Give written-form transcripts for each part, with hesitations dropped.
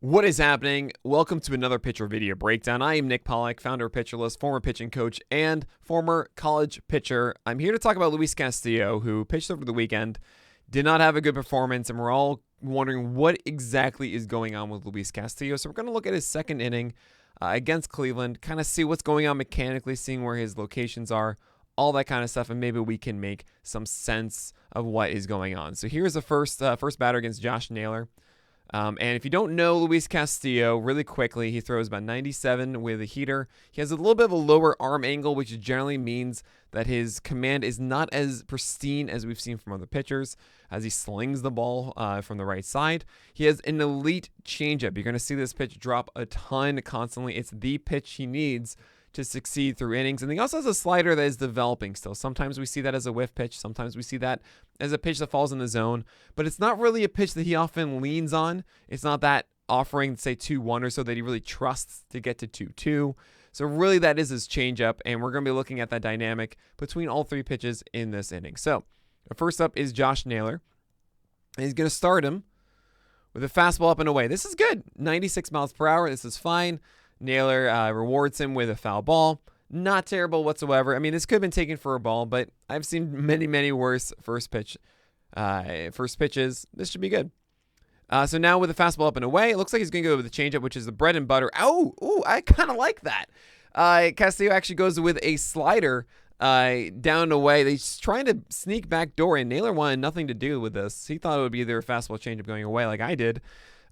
What is happening? Welcome to another pitcher video breakdown. I am Nick Pollack, founder of Pitcher List, former pitching coach, and former college pitcher. I'm here to talk about Luis Castillo, who pitched over the weekend, did not have a good performance, and we're all wondering what exactly is going on with Luis Castillo. So we're going to look at his second inning against Cleveland, kind of see what's going on mechanically, seeing where his locations are, all that kind of stuff, and maybe we can make some sense of what is going on. So here's the first batter against Josh Naylor. And if you don't know Luis Castillo, really quickly, he throws about 97 with a heater. He has a little bit of a lower arm angle, which generally means that his command is not as pristine as we've seen from other pitchers as he slings the ball from the right side. He has an elite changeup. You're going to see this pitch drop a ton constantly. It's the pitch he needs to succeed through innings. And he also has a slider that is developing still. Sometimes we see that as a whiff pitch. Sometimes we see that as a pitch that falls in the zone. But it's not really a pitch that he often leans on. It's not that offering, say, 2-1 or so that he really trusts to get to 2-2. So really that is his changeup. And we're going to be looking at that dynamic between all three pitches in this inning. So first up is Josh Naylor. And he's going to start him with a fastball up and away. This is good. 96 miles per hour. This is fine. Naylor rewards him with a foul ball. Not terrible whatsoever. I mean, this could have been taken for a ball, but I've seen many, many worse first pitches. This should be good. So now with the fastball up and away, it looks like he's going to go with the changeup, which is the bread and butter. Oh, I kind of like that. Castillo actually goes with a slider down and away. He's trying to sneak back door, and Naylor wanted nothing to do with this. He thought it would be either a fastball changeup going away like I did.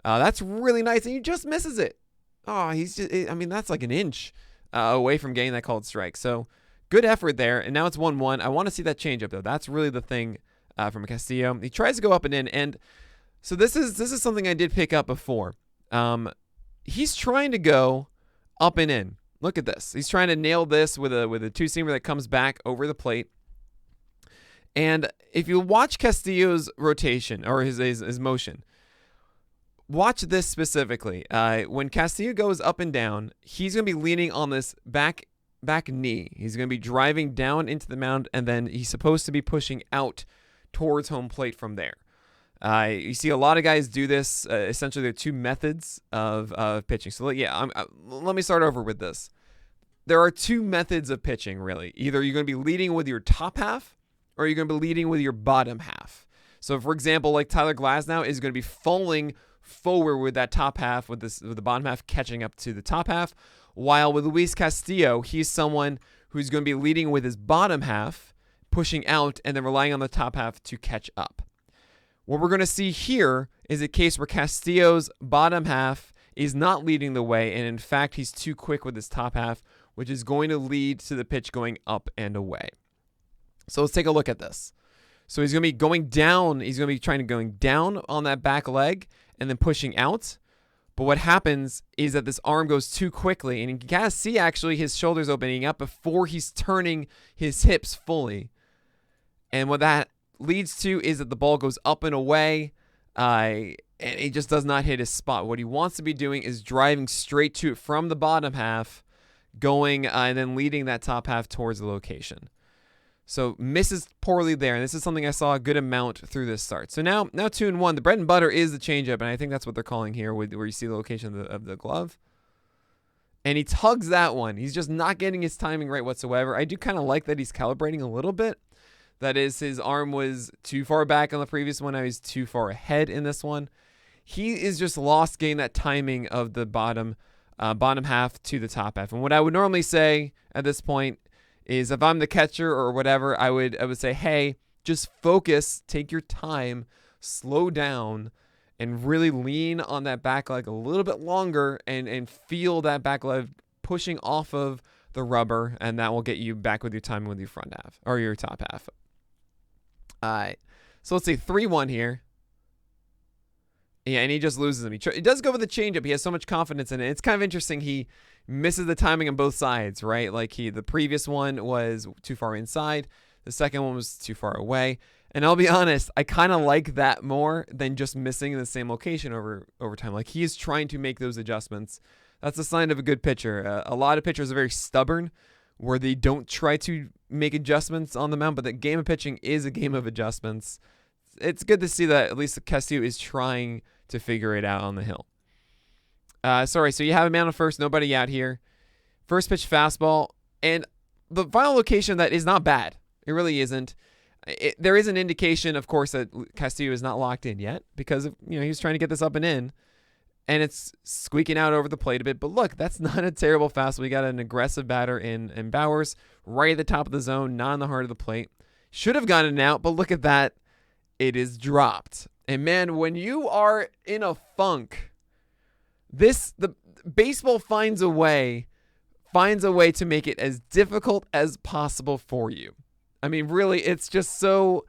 That's really nice, and he just misses it. Oh, that's like an inch away from getting that called strike. So good effort there. And now it's 1-1. I want to see that changeup, though. That's really the thing from Castillo. He tries to go up and in. And so this is something I did pick up before. He's trying to go up and in. Look at this. He's trying to nail this with a two-seamer that comes back over the plate. And if you watch Castillo's rotation or his motion, watch this specifically. When Castillo goes up and down, he's going to be leaning on this back knee. He's going to be driving down into the mound, and then he's supposed to be pushing out towards home plate from there. You see a lot of guys do this. Essentially, there are two methods of pitching. So, let me start over with this. There are two methods of pitching, really. Either you're going to be leading with your top half, or you're going to be leading with your bottom half. So, for example, like Tyler Glasnow is going to be falling forward with that top half, with the bottom half catching up to the top half, while with Luis Castillo, he's someone who's going to be leading with his bottom half, pushing out, and then relying on the top half to catch up. What we're going to see here is a case where Castillo's bottom half is not leading the way, and in fact, he's too quick with his top half, which is going to lead to the pitch going up and away. So let's take a look at this. So he's going to be going down. He's going to be trying to going down on that back leg and then pushing out. But what happens is that this arm goes too quickly, and you can kind of see actually his shoulders opening up before he's turning his hips fully. And what that leads to is that the ball goes up and away, and it just does not hit his spot. What he wants to be doing is driving straight to it from the bottom half, going and then leading that top half towards the location. So misses poorly there, and this is something I saw a good amount through this start. So now 2-1. The bread and butter is the changeup, and I think that's what they're calling here, where you see the location of the glove. And he tugs that one. He's just not getting his timing right whatsoever. I do kind of like that he's calibrating a little bit. That is, his arm was too far back on the previous one. Now he's too far ahead in this one. He is just lost getting that timing of the bottom half to the top half. And what I would normally say at this point is, if I'm the catcher or whatever, I would say, hey, just focus, take your time, slow down, and really lean on that back leg a little bit longer and feel that back leg pushing off of the rubber, and that will get you back with your timing with your front half or your top half. All right, so let's see, 3-1 here. Yeah, and he just loses him. He does go with the changeup. He has so much confidence in it. It's kind of interesting. He misses the timing on both sides, right? Like the previous one was too far inside. The second one was too far away. And I'll be honest, I kind of like that more than just missing in the same location over time. Like, he is trying to make those adjustments. That's a sign of a good pitcher. A lot of pitchers are very stubborn, where they don't try to make adjustments on the mound, but the game of pitching is a game of adjustments. It's good to see that at least Castillo is trying to figure it out on the hill. Sorry, so you have a man on first, nobody out here. First pitch fastball, and the final location of that is not bad. It really isn't. There is an indication, of course, that Castillo is not locked in yet because of, he was trying to get this up and in, and it's squeaking out over the plate a bit. But look, that's not a terrible fastball. We got an aggressive batter in Bowers, right at the top of the zone, not in the heart of the plate. Should have gotten it out, but look at that. It is dropped. And man, when you are in a funk, the baseball finds a way to make it as difficult as possible for you. I mean, really, it's just so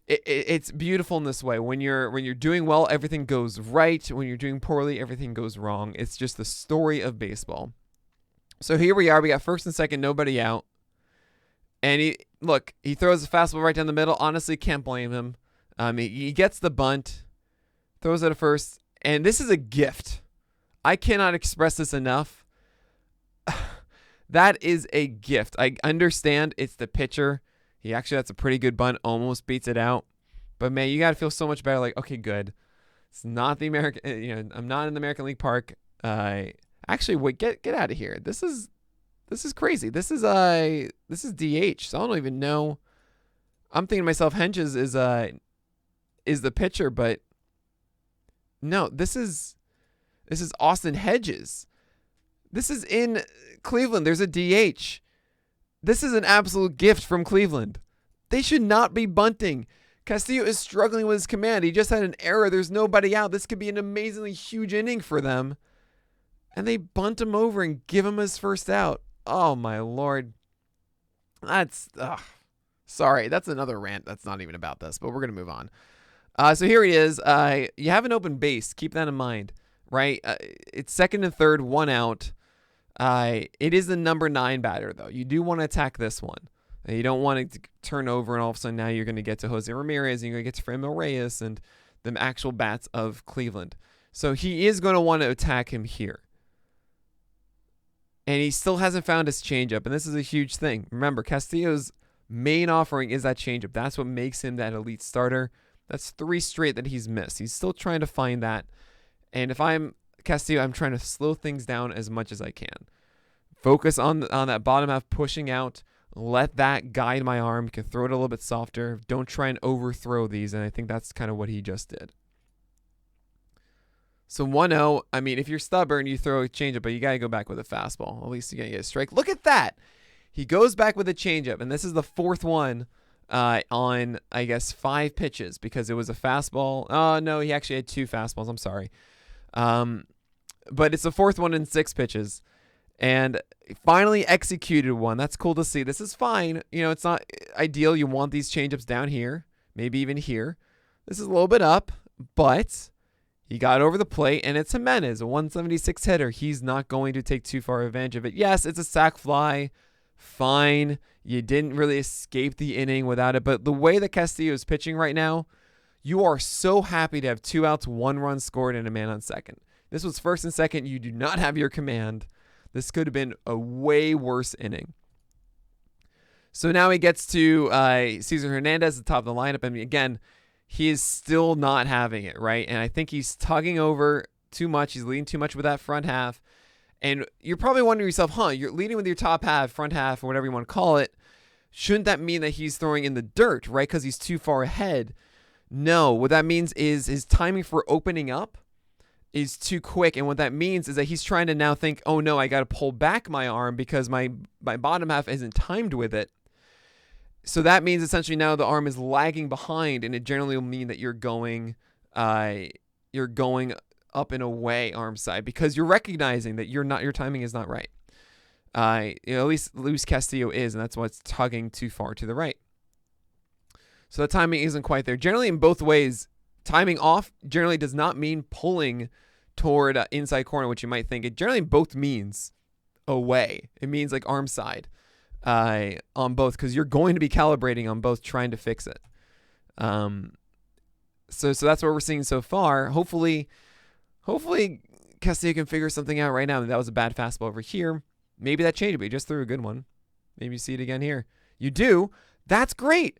it's beautiful in this way. When you're doing well, everything goes right. When you're doing poorly, everything goes wrong. It's just the story of baseball. So here we are. We got first and second, nobody out. And he throws a fastball right down the middle. Honestly, can't blame him. He gets the bunt, throws it at first, and this is a gift. I cannot express this enough. That is a gift. I understand it's the pitcher. That's a pretty good bunt, almost beats it out. But man, you got to feel so much better. Like, okay, good. It's not the American. I'm not in the American League Park. Actually, wait, get out of here. This is crazy. This is DH. So I don't even know. I'm thinking to myself, Henches is the pitcher, but no, this is Austin Hedges. This is in Cleveland. There's a DH. This is an absolute gift from Cleveland. They should not be bunting. Castillo is struggling with his command. He just had an error. There's nobody out. This could be an amazingly huge inning for them. And they bunt him over and give him his first out. Oh, my Lord. Sorry, that's another rant that's not even about this, but we're going to move on. So here he is. You have an open base. Keep that in mind, right? It's second and third, one out. It is the number 9 batter, though. You do want to attack this one. You don't want it to turn over, and all of a sudden now you're going to get to Jose Ramirez, and you're going to get to Franmil Reyes and the actual bats of Cleveland. So he is going to want to attack him here. And he still hasn't found his changeup, and this is a huge thing. Remember, Castillo's main offering is that changeup. That's what makes him that elite starter. That's 3 straight that he's missed. He's still trying to find that. And if I'm Castillo, I'm trying to slow things down as much as I can. Focus on that bottom half, pushing out. Let that guide my arm. You can throw it a little bit softer. Don't try and overthrow these, and I think that's kind of what he just did. So 1-0, I mean, if you're stubborn, you throw a changeup, but you got to go back with a fastball. At least you're going to get a strike. Look at that. He goes back with a changeup, and this is the 4th one on, I guess, 5 pitches because it was a fastball. Oh, no, he actually had 2 fastballs. I'm sorry. But it's the 4th one in 6 pitches. And finally executed one. That's cool to see. This is fine. It's not ideal. You want these changeups down here, maybe even here. This is a little bit up, but he got over the plate, and it's Jimenez, a 176 hitter. He's not going to take too far advantage of it. Yes, it's a sac fly. Fine. You didn't really escape the inning without it, but the way that Castillo is pitching right now, you are so happy to have 2 outs, 1 run scored, and a man on second. This was first and second. You do not have your command. This could have been a way worse inning. So now he gets to Cesar Hernandez at the top of the lineup. I mean, again, he is still not having it, right? And I think he's tugging over too much. He's leading too much with that front half. And you're probably wondering to yourself, you're leading with your top half, front half, or whatever you want to call it. Shouldn't that mean that he's throwing in the dirt, right? Because he's too far ahead. No, what that means is his timing for opening up is too quick. And what that means is that he's trying to now think, oh no, I got to pull back my arm because my bottom half isn't timed with it. So that means essentially now the arm is lagging behind, and it generally will mean that you're going up and away arm side because you're recognizing that your timing is not right. At least Luis Castillo is, and that's why it's tugging too far to the right. So the timing isn't quite there. Generally, in both ways, timing off generally does not mean pulling toward inside corner, which you might think. It generally both means away. It means like arm side on both because you're going to be calibrating on both trying to fix it. So that's what we're seeing so far. Hopefully Castillo can figure something out right now. That was a bad fastball over here. Maybe that changed it, but he just threw a good one. Maybe you see it again here. You do. That's great.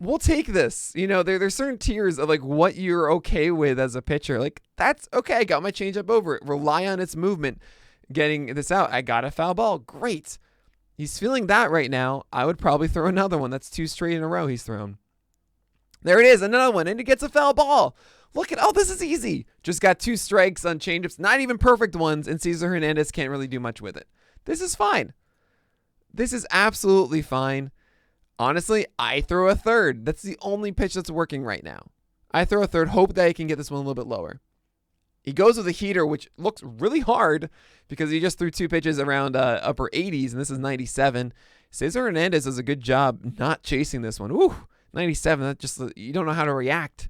we'll take this. You know, there's certain tiers of like what you're okay with as a pitcher. Like, that's okay. I got my changeup over it. Rely on its movement. Getting this out. I got a foul ball. Great. He's feeling that right now. I would probably throw another one. That's 2 straight in a row he's thrown. There it is. Another one. And he gets a foul ball. Look at, oh, this is easy. Just got 2 strikes on changeups. Not even perfect ones. And Cesar Hernandez can't really do much with it. This is fine. This is absolutely fine. Honestly, I throw a third. That's the only pitch that's working right now. I throw a third. Hope that I can get this one a little bit lower. He goes with a heater, which looks really hard because he just threw 2 pitches around upper 80s, and this is 97. Cesar Hernandez does a good job not chasing this one. Ooh, 97. That just, you don't know how to react.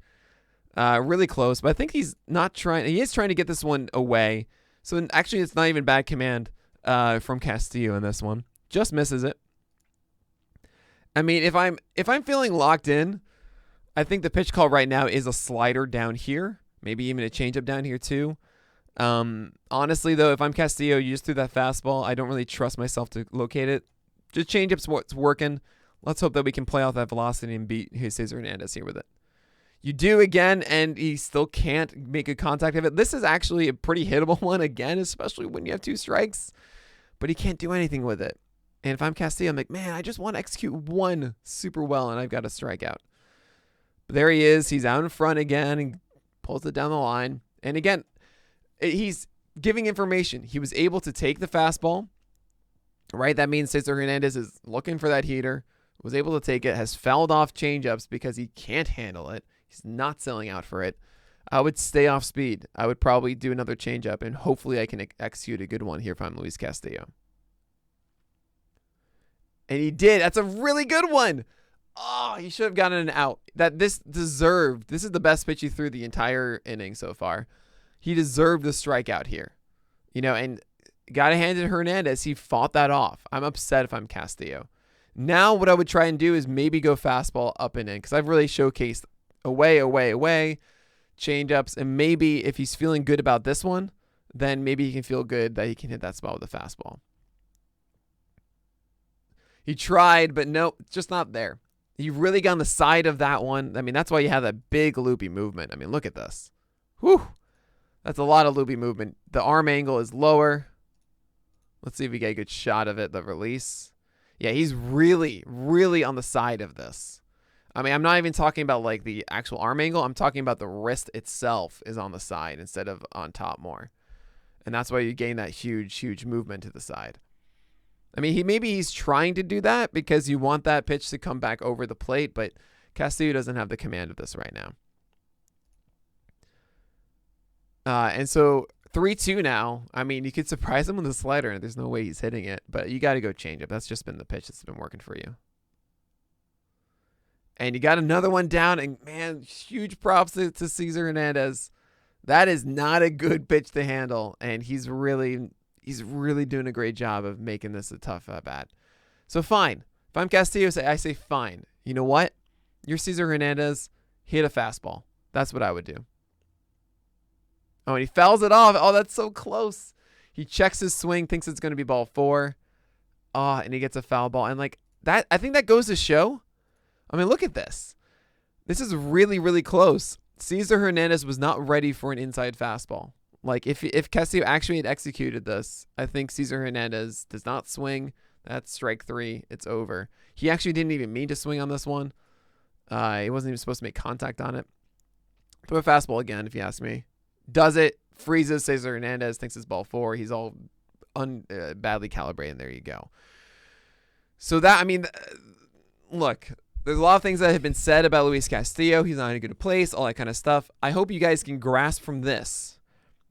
Really close, but I think he's not trying. He is trying to get this one away. So actually, it's not even bad command from Castillo in this one. Just misses it. I mean, if I'm feeling locked in, I think the pitch call right now is a slider down here. Maybe even a changeup down here too. Honestly, though, if I'm Castillo, you just threw that fastball. I don't really trust myself to locate it. Just changeup's what's working. Let's hope that we can play off that velocity and beat Cesar Hernandez here with it. You do again, and he still can't make a contact of it. This is actually a pretty hittable one again, especially when you have 2 strikes. But he can't do anything with it. And if I'm Castillo, I'm like, man, I just want to execute one super well, and I've got a strikeout. But there he is. He's out in front again and pulls it down the line. And again, he's giving information. He was able to take the fastball, right? That means Cesar Hernandez is looking for that heater, was able to take it, has fouled off changeups because he can't handle it. He's not selling out for it. I would stay off speed. I would probably do another changeup, and hopefully I can execute a good one here if I'm Luis Castillo. And he did. That's a really good one. Oh, he should have gotten an out. This is the best pitch he threw the entire inning so far. He deserved the strikeout here. You know, and got to hand it to Hernandez. He fought that off. I'm upset if I'm Castillo. Now what I would try and do is maybe go fastball up and in, because I've really showcased away, change-ups, and maybe if he's feeling good about this one, then maybe he can feel good that he can hit that spot with a fastball. He tried, but nope, just not there. He really got on the side of that one. I mean, that's why you have that big loopy movement. I mean, look at this. Whew. That's a lot of loopy movement. The arm angle is lower. Let's see if we get a good shot of it, the release. Yeah, he's really, really on the side of this. I mean, I'm not even talking about like the actual arm angle. I'm talking about the wrist itself is on the side instead of on top more. And that's why you gain that huge, huge movement to the side. I mean, maybe he's trying to do that because you want that pitch to come back over the plate, but Castillo doesn't have the command of this right now. And so 3-2 now. I mean, you could surprise him with a slider, and there's no way he's hitting it, but you got to go changeup. That's just been the pitch that's been working for you. And you got another one down, and man, huge props to Cesar Hernandez. That is not a good pitch to handle, and he's really doing a great job of making this a tough bat. So fine. If I'm Castillo, I say fine. You know what? You're Cesar Hernandez. Hit a fastball. That's what I would do. Oh, and he fouls it off. Oh, that's so close. He checks his swing, thinks it's going to be ball 4. Oh, and he gets a foul ball. And like that, I think that goes to show. I mean, look at this. This is really, really close. Cesar Hernandez was not ready for an inside fastball. Like, if Castillo actually had executed this, I think Cesar Hernandez does not swing. That's strike 3. It's over. He actually didn't even mean to swing on this one. He wasn't even supposed to make contact on it. Throw a fastball again, if you ask me. Does it. Freezes Cesar Hernandez. Thinks it's ball 4. He's all badly calibrated. There you go. So that, I mean, look, there's a lot of things that have been said about Luis Castillo. He's not in a good place, all that kind of stuff. I hope you guys can grasp from this.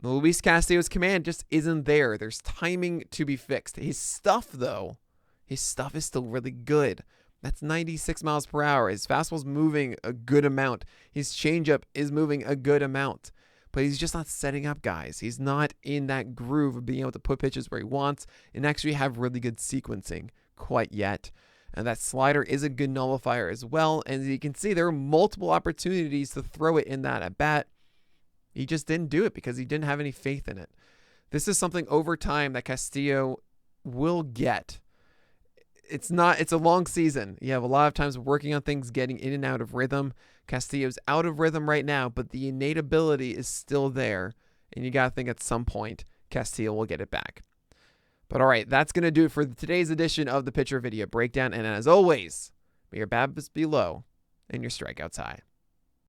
Luis Castillo's command just isn't there. There's timing to be fixed. His stuff, though, his stuff is still really good. That's 96 miles per hour. His fastball's moving a good amount. His changeup is moving a good amount. But he's just not setting up guys. He's not in that groove of being able to put pitches where he wants and actually have really good sequencing quite yet. And that slider is a good nullifier as well. And as you can see, there are multiple opportunities to throw it in that at bat. He just didn't do it because he didn't have any faith in it. This is something over time that Castillo will get. it's not. It's a long season. You have a lot of times working on things, getting in and out of rhythm. Castillo's out of rhythm right now, but the innate ability is still there, and you got to think at some point Castillo will get it back. But all right, that's going to do it for today's edition of the Pitcher Video Breakdown. And as always, may your BABIPs be low and your strikeouts high.